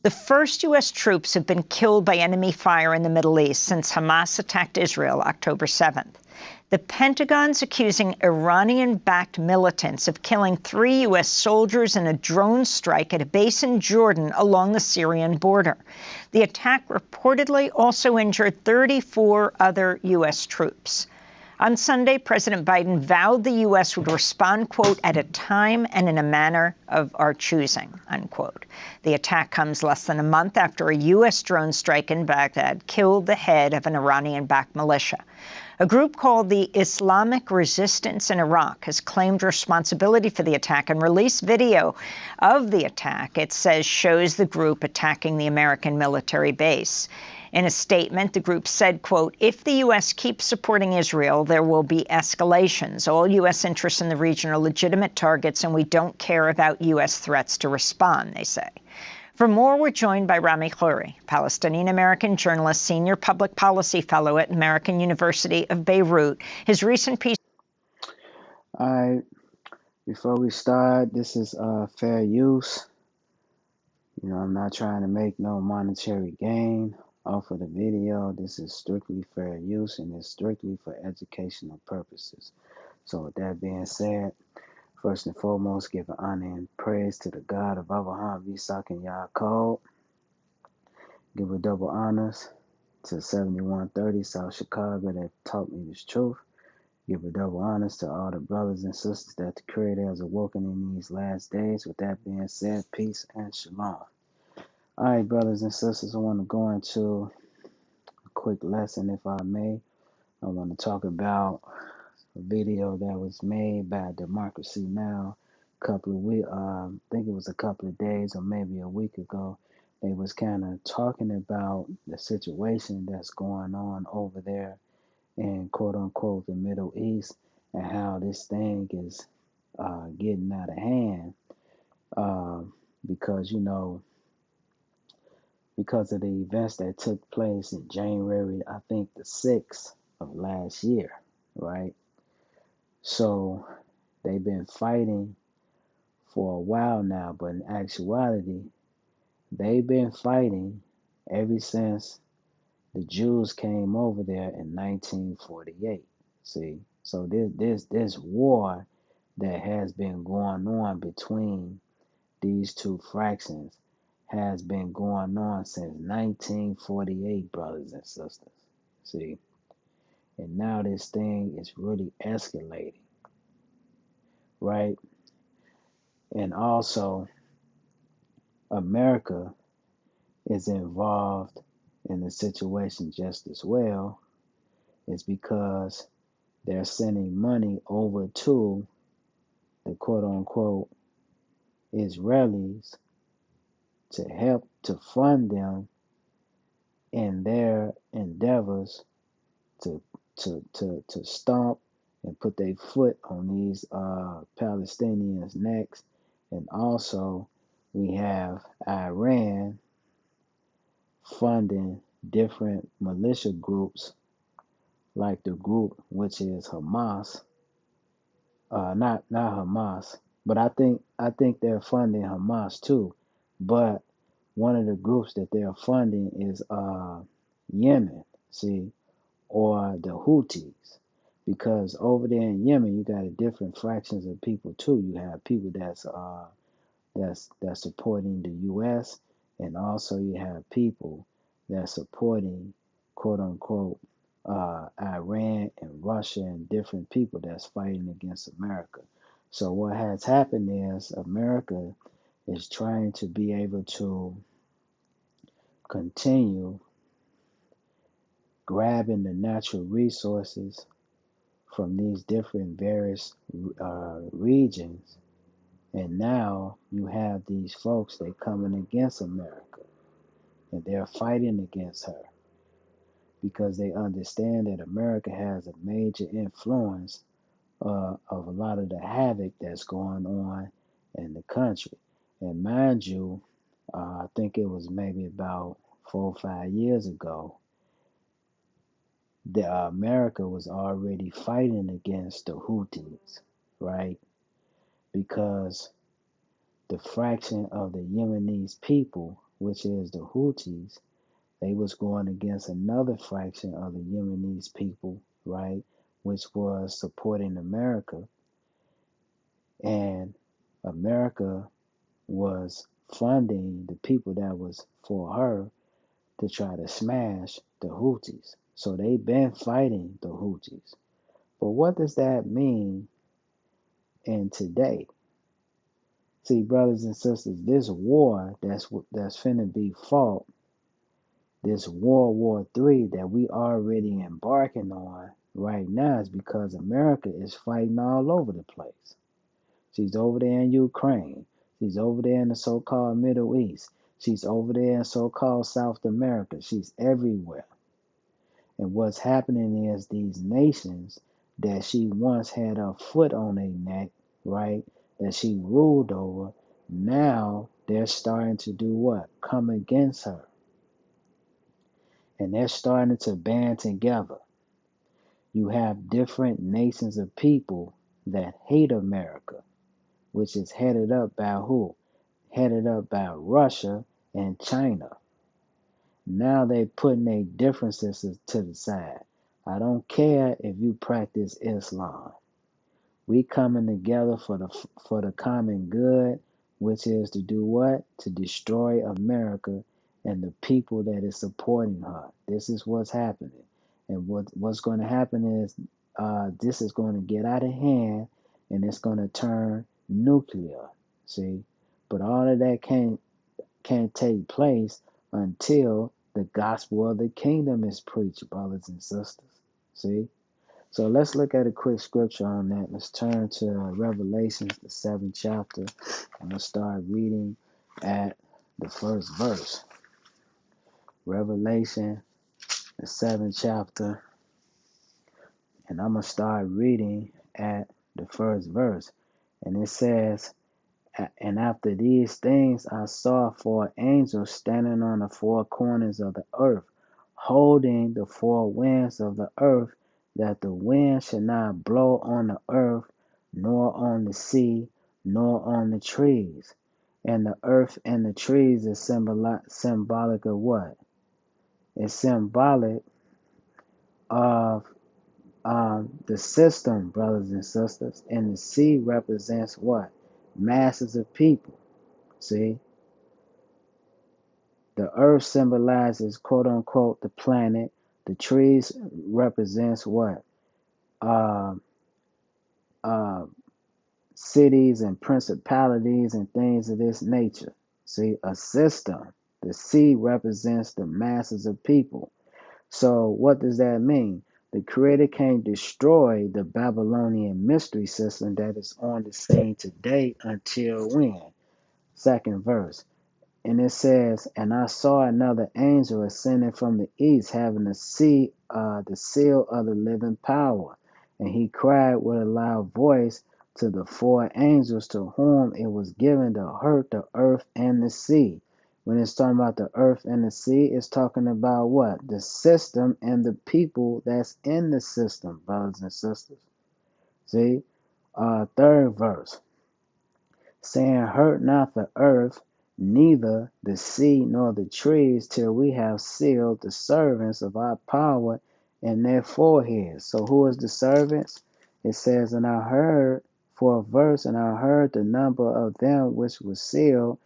The first U.S. troops have been killed by enemy fire in the Middle East since Hamas attacked Israel October 7th. The Pentagon's accusing Iranian-backed militants of killing 3 U.S. soldiers in a drone strike at a base in Jordan along the Syrian border. The attack reportedly also injured 34 other U.S. troops. On Sunday, President Biden vowed the U.S. would respond, quote, at a time and in a manner of our choosing, unquote. The attack comes less than a month after a U.S. drone strike in Baghdad killed the head of an Iranian-backed militia. A group called the Islamic Resistance in Iraq has claimed responsibility for the attack and released video of the attack, it says, shows the group attacking the American military base. In a statement, the group said, quote, if the U.S. keeps supporting Israel, there will be escalations. All U.S. interests in the region are legitimate targets, and we don't care about U.S. threats to respond, they say. For more, we're joined by Rami Khouri, Palestinian-American journalist, senior public policy fellow at American University of Beirut. His recent piece... All right, before we start, this is fair use. You know, I'm not trying to make no monetary gain off of the video. This is strictly fair use, and it's strictly for educational purposes. So with that being said, first and foremost, give honor and praise to the God of Abraham, Isaac, and Yaakov. Give a double honors to 7130 South Chicago that taught me this truth. Give a double honors to all the brothers and sisters that the Creator has awoken in these last days. With that being said, peace and shalom. All right, brothers and sisters, I want to go into a quick lesson, if I may. I want to talk about a video that was made by Democracy Now! A couple of weeks, I think it was a couple of days or maybe a week ago. They was kind of talking about the situation that's going on over there in quote unquote the Middle East and how this thing is getting out of hand because, you know, because of the events that took place in January, I think the 6th of last year, right? So they've been fighting for a while now, but in actuality, they've been fighting ever since the Jews came over there in 1948. See, so this war that has been going on between these two fractions has been going on since 1948, brothers and sisters. See, and now this thing is really escalating, right? And also, America is involved in the situation just as well. It's because they're sending money over to the quote unquote Israelis to help to fund them in their endeavors to stomp and put their foot on these Palestinians' necks. And also we have Iran funding different militia groups like the group which is Hamas. Not Hamas, but I think they're funding Hamas too. But one of the groups that they're funding is Yemen, see, or the Houthis, because over there in Yemen you got different fractions of people too. You have people that's supporting the U.S. and also you have people that's supporting quote unquote Iran and Russia and different people that's fighting against America. So what has happened is America is trying to be able to continue grabbing the natural resources from these different various regions. And now you have these folks that coming against America and they're fighting against her because they understand that America has a major influence of a lot of the havoc that's going on in the country. And mind you, I think it was maybe about 4 or 5 years ago that America was already fighting against the Houthis, right? Because the fraction of the Yemenis people which is the Houthis. They was going against another fraction of the Yemenis people, right, which was supporting America, and America was funding the people that was for her to try to smash the Houthis. So they've been fighting the Houthis. But what does that mean in today? See, brothers and sisters, this war that's finna be fought, this World War III that we already embarking on right now, is because America is fighting all over the place. She's over there in Ukraine. She's over there in the so-called Middle East. She's over there in so-called South America. She's everywhere. And what's happening is these nations that she once had a foot on their neck, right, that she ruled over, now they're starting to do what? Come against her. And they're starting to band together. You have different nations of people that hate America, which is headed up by who? Headed up by Russia and China. Now they putting their differences to the side. I don't care if you practice Islam. We coming together for the common good, which is to do what? To destroy America and the people that is supporting her. This is what's happening. And what's going to happen is this is going to get out of hand and it's going to turn nuclear. See? But all of that can't take place until the gospel of the kingdom is preached, brothers and sisters. See? So let's look at a quick scripture on that. Let's turn to Revelations, the 7th chapter. I'm going to start reading at the first verse. Revelation, the 7th chapter. And I'm going to start reading at the first verse. And it says, "And after these things I saw 4 angels standing on the 4 corners of the earth, holding the 4 winds of the earth, that the wind should not blow on the earth, nor on the sea, nor on the trees." And the earth and the trees is symbolic of what? It's symbolic of the system, brothers and sisters. And the sea represents what? Masses of people. See? The earth symbolizes, quote unquote, the planet. The trees represents what? Uh, uh, cities and principalities and things of this nature. See, a system. The sea represents the masses of people. So what does that mean? The Creator can't destroy the Babylonian mystery system that is on the scene today until when? Second verse. And it says, "And I saw another angel ascending from the east, having the seal of the living power. And he cried with a loud voice to the 4 angels to whom it was given to hurt the earth and the sea." When it's talking about the earth and the sea, it's talking about what? The system and the people that's in the system, brothers and sisters. See? Third verse. Saying, "Hurt not the earth, neither the sea nor the trees, till we have sealed the servants of our power in their foreheads." So who is the servants? It says, "And I heard," for a verse, "and I heard the number of them which was sealed,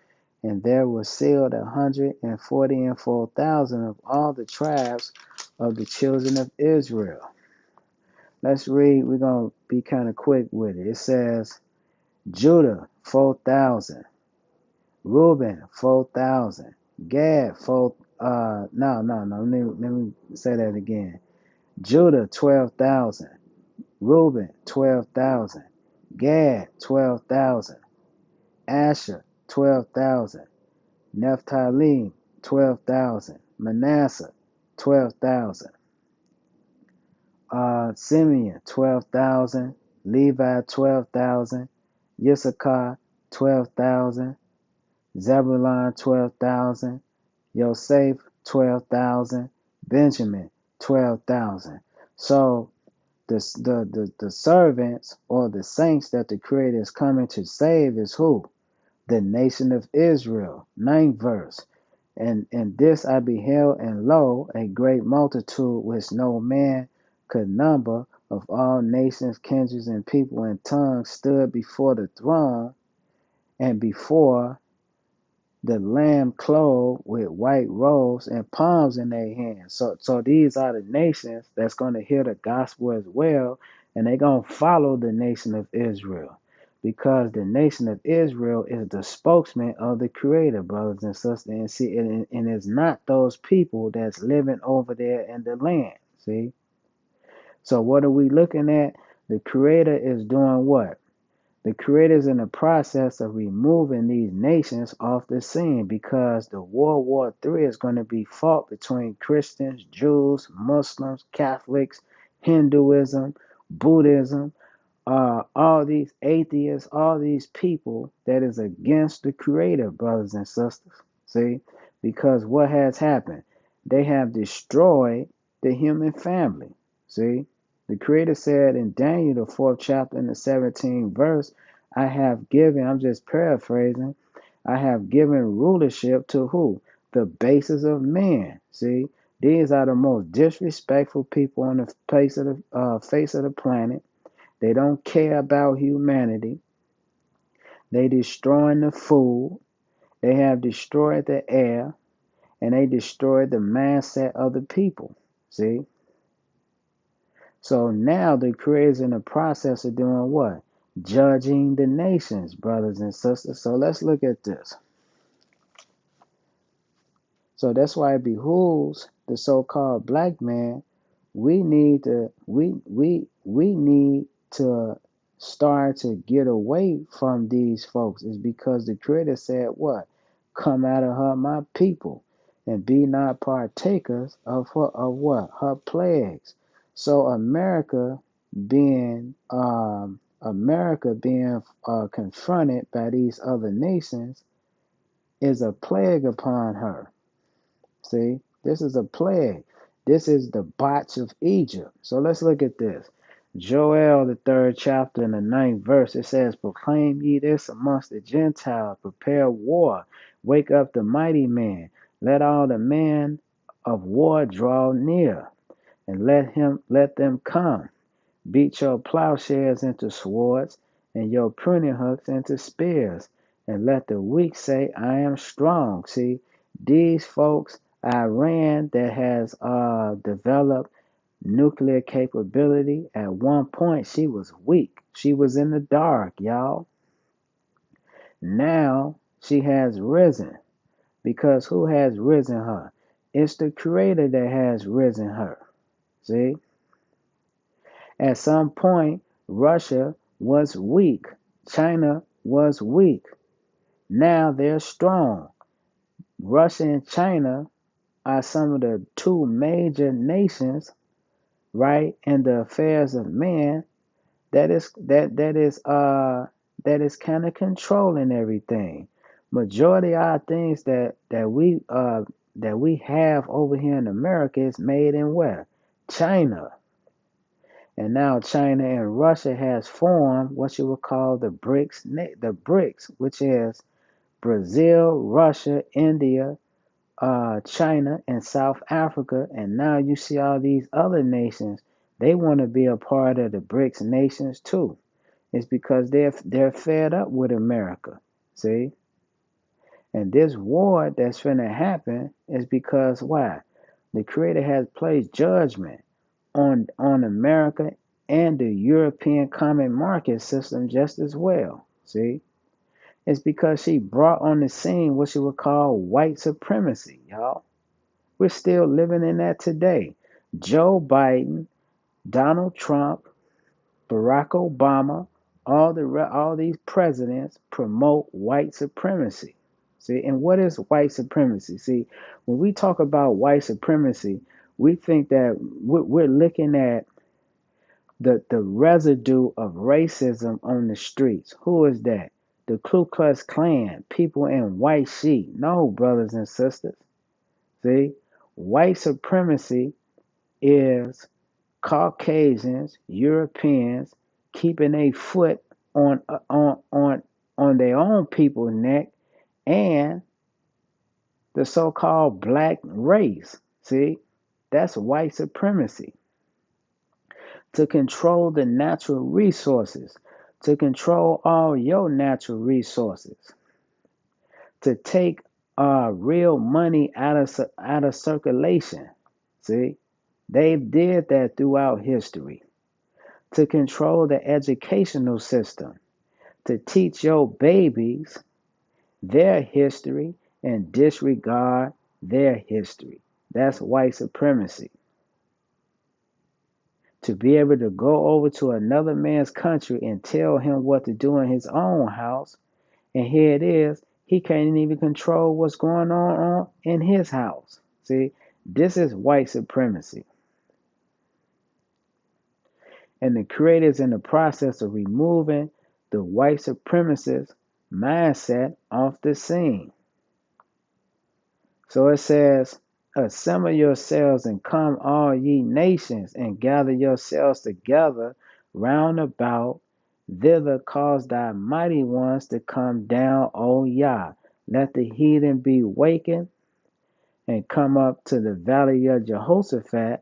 and there were sealed 144,000 of all the tribes of the children of Israel." Let's read. We're going to be kind of quick with it. It says, Judah, 4,000. Reuben, 4,000. Gad, 4. No. Let me say that again. Judah, 12,000. Reuben, 12,000. Gad, 12,000. Asher, 12,000. Naphtali, 12,000. Manasseh, 12,000. Simeon, 12,000. Levi, 12,000. Issachar, 12,000. Zebulun, 12,000. Yosef, 12,000. Benjamin, 12,000. So the servants or the saints that the Creator is coming to save is who? The nation of Israel. 9th verse. And this I beheld, and lo, a great multitude which no man could number, of all nations, kindreds, and people and tongues, stood before the throne and before the Lamb, clothed with white robes and palms in their hands. So these are the nations that's going to hear the gospel as well, and they're going to follow the nation of Israel, because the nation of Israel is the spokesman of the Creator, brothers and sisters. And see, and it's not those people that's living over there in the land. See, so what are we looking at? The Creator is doing what? The Creator is in the process of removing these nations off the scene, because the World War III is going to be fought between Christians, Jews, Muslims, Catholics, Hinduism, Buddhism, all these atheists, all these people that is against the Creator, brothers and sisters. See, because what has happened? They have destroyed the human family. See, the Creator said in Daniel, the 4th chapter, in the 17th verse, I have given, I'm just paraphrasing, I have given rulership to who? The basis of men. See, these are the most disrespectful people on the face of the planet. They don't care about humanity. They destroying the food. They have destroyed the air, and they destroyed the mindset of the people. See? So now the Creator is in the process of doing what? Judging the nations, brothers and sisters. So let's look at this. So that's why it behooves the so-called black man. We need to start to get away from these folks. Is because the Creator said what? Come out of her, my people, and be not partakers of what? Her plagues. So America being confronted by these other nations is a plague upon her. See, this is a plague. This is the botch of Egypt. So let's look at this. Joel, the 3rd chapter, and the 9th verse, it says, Proclaim ye this amongst the Gentiles, prepare war, wake up the mighty man, let all the men of war draw near, and let them come. Beat your plowshares into swords, and your pruning hooks into spears, and let the weak say, I am strong. See, these folks, Iran, that has developed nuclear capability, at one point she was weak. She was in the dark, y'all. Now she has risen, because who has risen her? It's the Creator that has risen her. See? At some point, Russia was weak. China was weak. Now they're strong. Russia and China are some of the two major nations, right, in the affairs of man that is kind of controlling everything. Majority of our things that we have over here in America is made in where? China. And now China and Russia has formed what you would call the BRICS, which is Brazil, Russia, India, China, and South Africa. And now you see all these other nations. They want to be a part of the BRICS nations too. It's because they're fed up with America. See? And this war that's finna happen is because why? The Creator has placed judgment on America and the European common market system just as well. See? It's because she brought on the scene what she would call white supremacy, y'all. We're still living in that today. Joe Biden, Donald Trump, Barack Obama, all these presidents promote white supremacy. See, and what is white supremacy? See, when we talk about white supremacy, we think that we're looking at the residue of racism on the streets. Who is that? The Ku Klux Klan, people in white sheet. No, brothers and sisters. See, white supremacy is Caucasians, Europeans keeping a foot on on on their own people's neck, and the so-called black race. See, that's white supremacy. To control the natural resources, to control all your natural resources, to take real money out of circulation. See, they did that throughout history. To control the educational system, to teach your babies their history and disregard their history. That's white supremacy. To be able to go over to another man's country and tell him what to do in his own house, and here it is, he can't even control what's going on in his house. See, this is white supremacy. And the Creator is in the process of removing the white supremacist mindset off the scene. So it says, assemble yourselves and come all ye nations and gather yourselves together round about thither cause thy mighty ones to come down, O Yah. Let the heathen be wakened and come up to the valley of Jehoshaphat,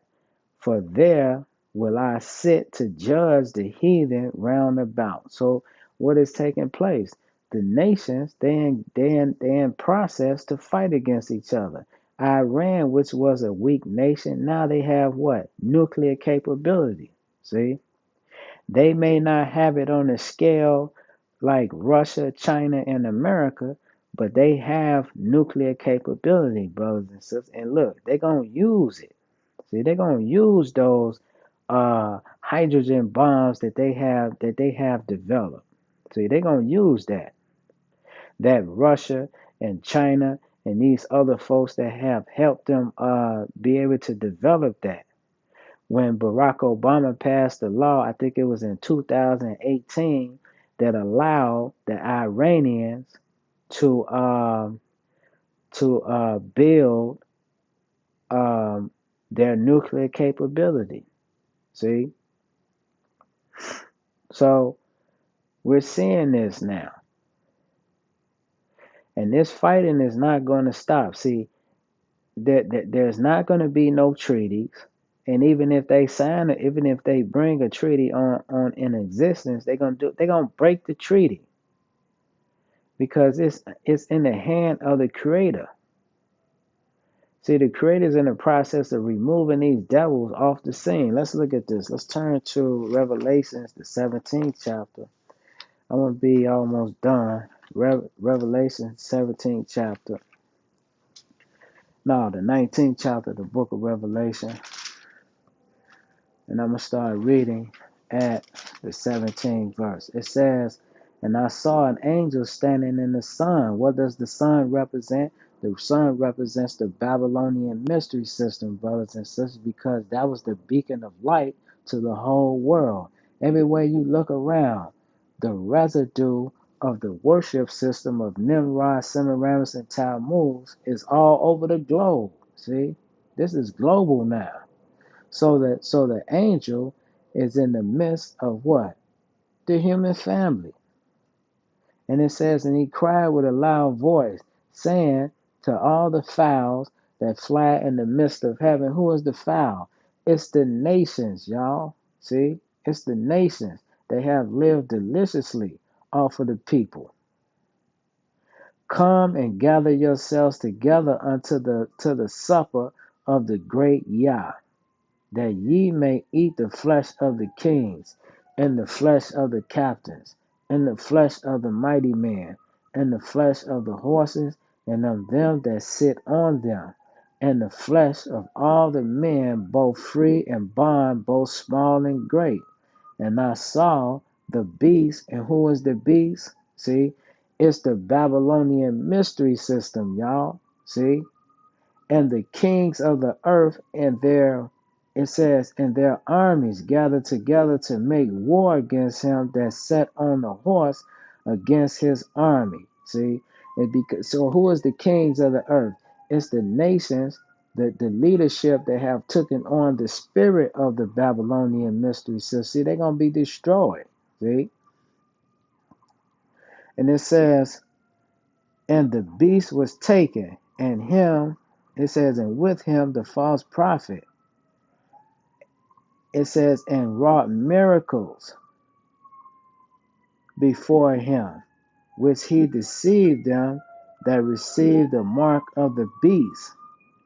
for there will I sit to judge the heathen round about. So what is taking place? The nations, they in process to fight against each other. Iran, which was a weak nation, now they have what? Nuclear capability. See? They may not have it on a scale like Russia, China, and America, but they have nuclear capability, brothers and sisters. And look, they're going to use it. See, they're gonna use those hydrogen bombs that they have developed. See, they're gonna use that Russia and China and these other folks that have helped them be able to develop that. When Barack Obama passed the law, I think it was in 2018, that allowed the Iranians to build their nuclear capability. See? So we're seeing this now. And this fighting is not going to stop. See, there's not going to be no treaties. And even if they sign it, even if they bring a treaty on in existence, they're gonna break the treaty. Because it's in the hand of the Creator. See, the Creator's in the process of removing these devils off the scene. Let's look at this. Let's turn to Revelations, the 17th chapter. I'm going to be almost done. Revelation 17th chapter. No, the 19th chapter of the book of Revelation. And I'm going to start reading at the 17th verse. It says, and I saw an angel standing in the sun. What does the sun represent? The sun represents the Babylonian mystery system, brothers and sisters, because that was the beacon of light to the whole world. Everywhere you look around, the residue of the worship system of Nimrod, Semiramis, and Tammuz is all over the globe. See, this is global now. So the angel is in the midst of what? The human family. And it says, and he cried with a loud voice, saying to all the fowls that fly in the midst of heaven, who is the fowl? It's the nations, y'all. See? It's the nations that have lived deliciously off of the people. Come and gather yourselves together unto the supper of the great Yah, that ye may eat the flesh of the kings, and the flesh of the captains, and the flesh of the mighty men, and the flesh of the horses, and of them that sit on them, and the flesh of all the men, both free and bond, both small and great. And I saw the beast, and who is the beast? See, it's the Babylonian mystery system, y'all. See? And the kings of the earth and it says, and their armies gathered together to make war against him that sat on the horse, against his army. See, so who is the kings of the earth? It's the nations, the leadership that have taken on the spirit of the Babylonian mystery. So see, they're gonna be destroyed. See, and it says, and the beast was taken, And him, it says, and with him the false prophet, it says, and wrought miracles before him, which he deceived them that received the mark of the beast.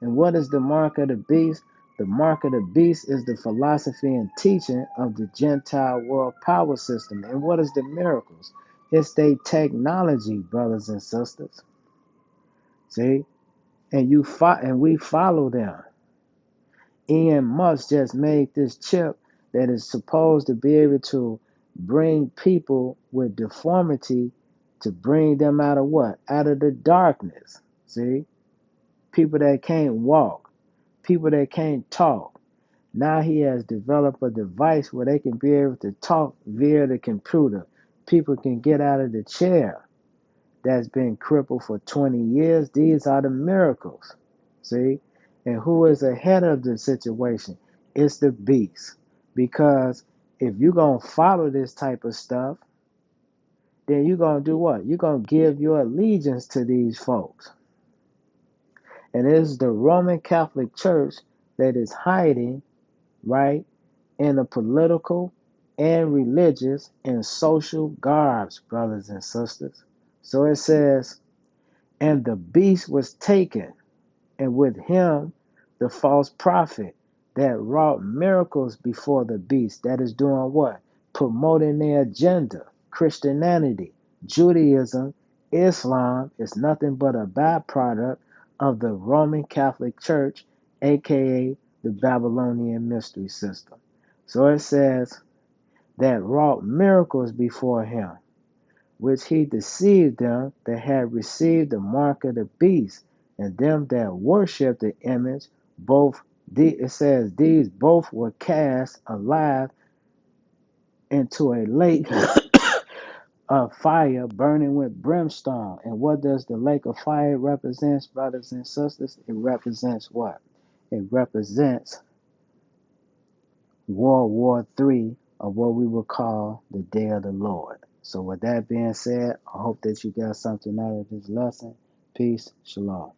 And what is the mark of the beast? The mark of the beast is the philosophy and teaching of the Gentile world power system. And what is the miracles? It's their technology, brothers and sisters. See? And we follow them. Elon Musk just made this chip that is supposed to be able to bring people with deformity, to bring them out of what? Out of the darkness. See? People that can't walk, people that can't talk. Now he has developed a device where they can be able to talk via the computer. People can get out of the chair that's been crippled for 20 years. These are the miracles. See? And who is ahead of the situation? It's the beast. Because if you're going to follow this type of stuff, then you're going to do what? You're going to give your allegiance to these folks. And it's the Roman Catholic Church that is hiding, right, in the political and religious and social garbs, brothers and sisters. So it says, and the beast was taken, and with him the false prophet that wrought miracles before the beast. That is doing what? Promoting their agenda. Christianity, Judaism, Islam is nothing but a byproduct of the Roman Catholic Church, aka the Babylonian mystery system. So it says that wrought miracles before him, which he deceived them that had received the mark of the beast, and them that worship the image, both it says these both were cast alive into a lake of fire burning with brimstone. And what does the lake of fire represent, brothers and sisters? It represents what? It represents World War III, of what we would call the day of the Lord. So with that being said, I hope that you got something out of this lesson. Peace. Shalom.